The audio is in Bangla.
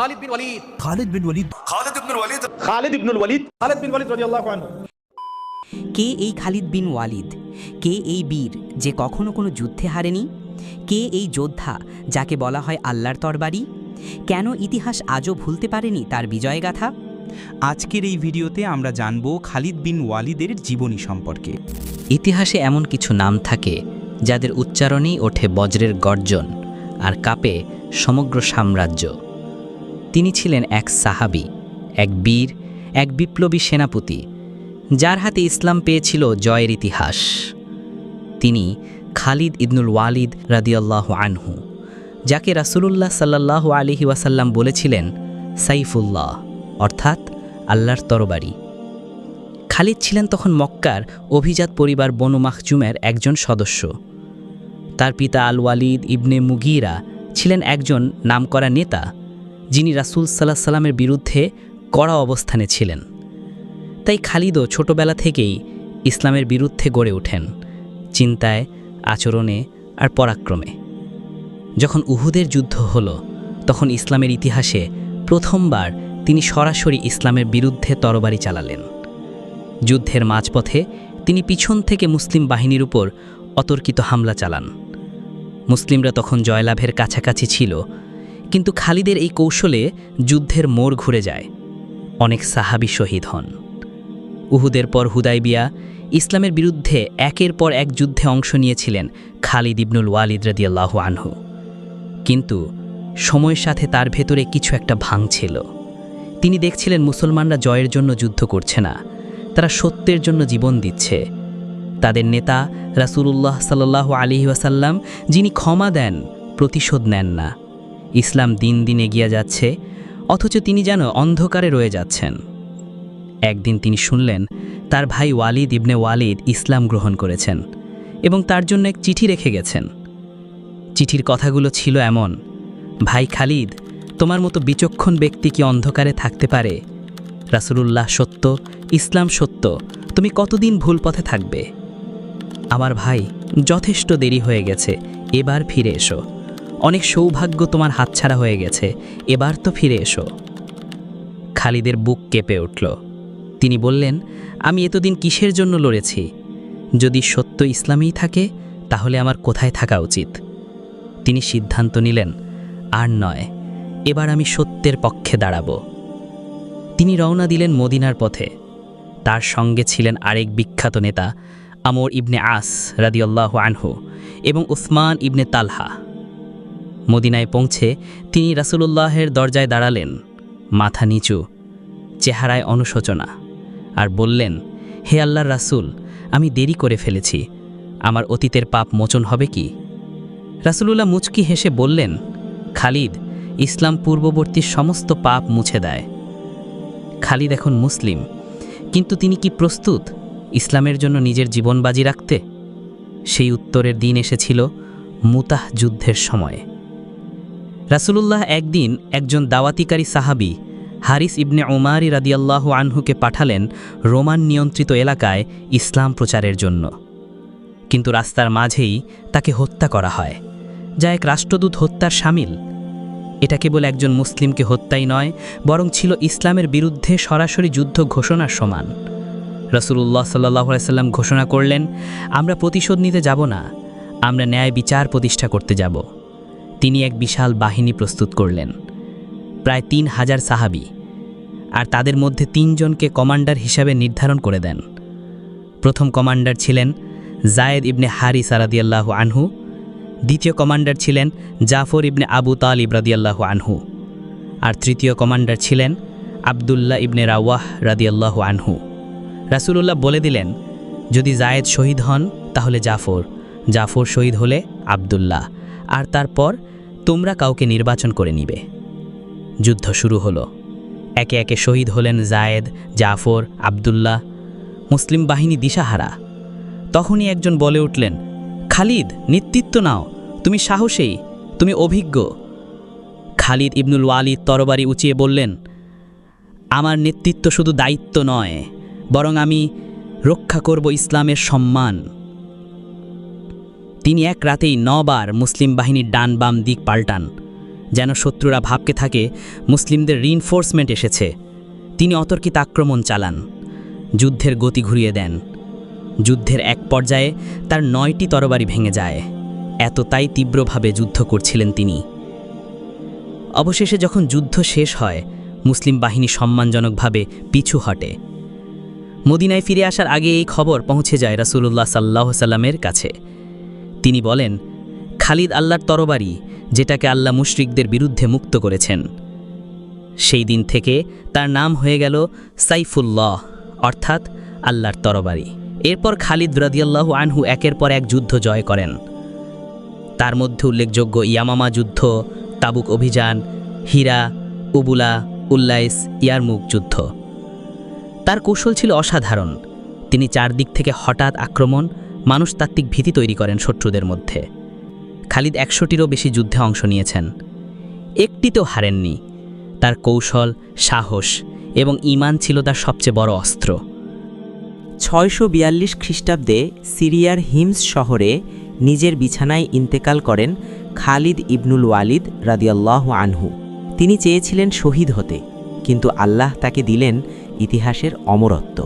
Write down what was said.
খালিদ বিন ওয়ালিদ। খালিদ বিন ওয়ালিদ খালিদ ইবনুল ওয়ালিদ খালিদ ইবনুল ওয়ালিদ। খালিদ বিন ওয়ালিদ রাদিয়াল্লাহু আনহু। কে এই খালিদ বিন ওয়ালিদ? কে এই বীর যে কখনো কোনো যুদ্ধে হারেনি? কে এই যোদ্ধা যাকে বলা হয় আল্লাহর তরবারি? কেন ইতিহাস আজও ভুলতে পারেনি তার বিজয়গাথা? আজকের এই ভিডিওতে আমরা জানব খালিদ বিন ওয়ালিদের জীবনী সম্পর্কে। ইতিহাসে এমন কিছু নাম থাকে যাদের উচ্চারণেই ওঠে বজ্রের গর্জন আর কাঁপে সমগ্র সাম্রাজ্য। তিনি ছিলেন এক সাহাবী, এক বীর, এক বিপ্লবী সেনাপতি, যার হাতে ইসলাম পেয়েছিল জয়ের ইতিহাস। তিনি খালিদ ইবনুল ওয়ালিদ রাদিয়াল্লাহু আনহু, যাকে রাসূলুল্লাহ সাল্লাল্লাহু আলাইহি ওয়াসাল্লাম বলেছিলেন সাইফুল্লাহ, অর্থাৎ আল্লাহর তরবারি। খালিদ ছিলেন তখন মক্কার অভিজাত পরিবার বনু মাখজুমের একজন সদস্য। তার পিতা আল ওয়ালিদ ইবনে মুগীরা ছিলেন একজন নামকরা নেতা, যিনি রাসূল সাল্লাল্লাহু আলাইহি সাল্লামের বিরুদ্ধে কড়া অবস্থানে ছিলেন। তাই খালিদও ছোটবেলা থেকেই ইসলামের বিরুদ্ধে গড়ে ওঠেন, চিন্তায়, আচরণে আর পরাক্রমে। যখন উহুদের যুদ্ধ হলো, তখন ইসলামের ইতিহাসে প্রথমবার তিনি সরাসরি ইসলামের বিরুদ্ধে তরবারি চালালেন। যুদ্ধের মাঝপথে তিনি পিছন থেকে মুসলিম বাহিনীর উপর অতর্কিত হামলা চালান। মুসলিমরা তখন জয়লাভের কাছাকাছি ছিল, কিন্তু খালিদের এই কৌশলে যুদ্ধের মোড় ঘুরে যায়। অনেক সাহাবী শহীদ হন। উহুদের পর হুদাইবিয়া, ইসলামের বিরুদ্ধে একের পর এক যুদ্ধে অংশ নিয়েছিলেন খালিদ ইবনুল ওয়ালিদ রাদিয়াল্লাহু আনহু। কিন্তু সময়ের সাথে তার ভেতরে কিছু একটা ভাঙছিল। তিনি দেখছিলেন মুসলমানরা জয়ের জন্য যুদ্ধ করছে না, তারা সত্যের জন্য জীবন দিচ্ছে। তাদের নেতা রাসূলুল্লাহ সাল্লাল্লাহু আলাইহি ওয়াসাল্লাম, যিনি ক্ষমা দেন, প্রতিশোধ নেন না। ইসলাম দিন দিন এগিয়ে যাচ্ছে, অথচ তিনি যেন অন্ধকারে রয়ে যাচ্ছেন। একদিন তিনি শুনলেন তার ভাই ওয়ালিদ ইবনে ওয়ালিদ ইসলাম গ্রহণ করেছেন এবং তার জন্য এক চিঠি রেখে গেছেন। চিঠির কথাগুলো ছিল এমন: ভাই খালিদ, তোমার মতো বিচক্ষণ ব্যক্তি কি অন্ধকারে থাকতে পারে? রাসূলুল্লাহ সত্য, ইসলাম সত্য, তুমি কতদিন ভুল পথে থাকবে? আমার ভাই, যথেষ্ট দেরি হয়ে গেছে, এবার ফিরে এসো। অনেক সৌভাগ্য তোমার হাতছাড়া হয়ে গেছে, এবার তো ফিরে এসো। খালিদের বুক কেঁপে উঠল। তিনি বললেন, আমি এতদিন কিসের জন্য লড়েছি? যদি সত্য ইসলামেই থাকে, তাহলে আমার কোথায় থাকা উচিত? তিনি সিদ্ধান্ত নিলেন, আর নয়, এবার আমি সত্যের পক্ষে দাঁড়াব। তিনি রওনা দিলেন মদিনার পথে। তার সঙ্গে ছিলেন আরেক বিখ্যাত নেতা আমর ইবনে আস রাদিয়াল্লাহু আনহু এবং উসমান ইবনে তালহা। মদিনায় পৌঁছে তিনি রাসূলুল্লাহের দরজায় দাঁড়ালেন, মাথা নিচু, চেহারায় অনুশোচনা, আর বললেন, হে আল্লাহর রাসূল, আমি দেরি করে ফেলেছি, আমার অতীতের পাপ মোচন হবে কি? রাসূলুল্লাহ মুচকি হেসে বললেন, খালিদ, ইসলাম পূর্ববর্তী সমস্ত পাপ মুছে দেয়। খালিদ এখন মুসলিম, কিন্তু তিনি কি প্রস্তুত ইসলামের জন্য নিজের জীবন বাজি রাখতে? সেই উত্তরের দিন এসেছিল মুতাহ যুদ্ধের সময়ে। রাসূলুল্লাহ একদিন একজন দাওয়াতিকারী সাহাবী হারিস ইবনে উমারি রাদিয়াল্লাহু আনহুকে পাঠালেন রোমান নিয়ন্ত্রিত এলাকায় ইসলাম প্রচারের জন্য। কিন্তু রাস্তার মাঝেই তাকে হত্যা করা হয়, যা এক রাষ্ট্রদূত হত্যার শামিল। এটা কেবল একজন মুসলিমকে হত্যাই নয়, বরং ছিল ইসলামের বিরুদ্ধে সরাসরি যুদ্ধ ঘোষণার সমান। রাসূলুল্লাহ সাল্লাল্লাহু আলাইহি সাল্লাম ঘোষণা করলেন, আমরা প্রতিশোধ নিতে যাব না, আমরা ন্যায় বিচার প্রতিষ্ঠা করতে যাব। তিনি এক বিশাল বাহিনী প্রস্তুত করলেন, প্রায় ৩,০০০ সাহাবী, আর তাদের মধ্যে ৩ জনকে কমান্ডার হিসাবে নির্ধারণ করে দেন। প্রথম কমান্ডার ছিলেন যায়েদ ইবনে হারিসা রাদিয়াল্লাহু আনহু, দ্বিতীয় কমান্ডার ছিলেন জাফর ইবনে আবু তালিব রাদিয়াল্লাহু আনহু, আর তৃতীয় কমান্ডার ছিলেন আবদুল্লাহ ইবনে রাওয়াহ রাদিয়াল্লাহু আনহু। রাসূলুল্লাহ বলে দিলেন, যদি যায়েদ শহীদ হন তাহলে জাফর, জাফর শহীদ হলে আবদুল্লাহ, আর তারপর তোমরা কাউকে নির্বাচন করে নিবে। যুদ্ধ শুরু হলো। একে একে শহীদ হলেন যায়েদ, জাফর, আবদুল্লাহ। মুসলিম বাহিনী দিশাহারা। তখনই একজন বলে উঠলেন, খালিদ, নেতৃত্ব নাও, তুমি সাহসী, তুমি অভিজ্ঞ। খালিদ ইবনুল ওয়ালিদ তরবারি উঁচিয়ে বললেন, আমার নেতৃত্ব শুধু দায়িত্ব নয়, বরং আমি রক্ষা করব ইসলামের সম্মান। তিনি এক রাতেই ৯ বার মুসলিম বাহিনীর ডান বাম দিক পাল্টান, যেন শত্রুরা ভাবকে থাকে মুসলিমদের রিইনফোর্সমেন্ট এসেছে। তিনি অতর্কিত আক্রমণ চালান, যুদ্ধের গতি ঘুরিয়ে দেন। যুদ্ধের এক পর্যায়ে তার 9টি তরবারি ভেঙে যায়। এতটাই তীব্রভাবে যুদ্ধ করছিলেন তিনি। অবশেষে যখন যুদ্ধ শেষ হয়, মুসলিম বাহিনী সম্মানজনকভাবে পিছু হটে। মদিনায় ফিরে আসার আগে এই খবর পৌঁছে যায় রাসূলুল্লাহ সাল্লাল্লাহু আলাইহি সাল্লামের কাছে। তিনি বলেন, খালিদ আল্লাহর তরবারি, যেটাকে আল্লাহ মুশরিকদের বিরুদ্ধে মুক্ত করেছেন। সেই দিন থেকে তার নাম হয়ে গেল সাইফুল্লাহ, অর্থাৎ আল্লাহর তরবারি। এরপর খালিদ রাদিয়াল্লাহু আনহু একের পর এক যুদ্ধ জয় করেন। তার মধ্যে উল্লেখযোগ্য ইয়ামামা যুদ্ধ, তাবুক অভিযান, হীরা, উবুলা, উল্লাইস, ইয়ারমুক যুদ্ধ। তার কৌশল ছিল অসাধারণ। তিনি চারদিক থেকে হঠাৎ আক্রমণ, মানুষতাত্ত্বিক ভীতি তৈরি করেন শত্রুদের মধ্যে। খালিদ 100টিরও বেশি যুদ্ধে অংশ নিয়েছেন, একটিতেও হারেননি। তার কৌশল, সাহস এবং ঈমান ছিল তার সবচেয়ে বড় অস্ত্র। 642 খ্রিস্টাব্দে সিরিয়ার হিমস শহরে নিজের বিছানায় ইন্তেকাল করেন খালিদ ইবনুল ওয়ালিদ রাদিয়াল্লাহু আনহু। তিনি চেয়েছিলেন শহীদ হতে, কিন্তু আল্লাহ তাকে দিলেন ইতিহাসের অমরত্ব।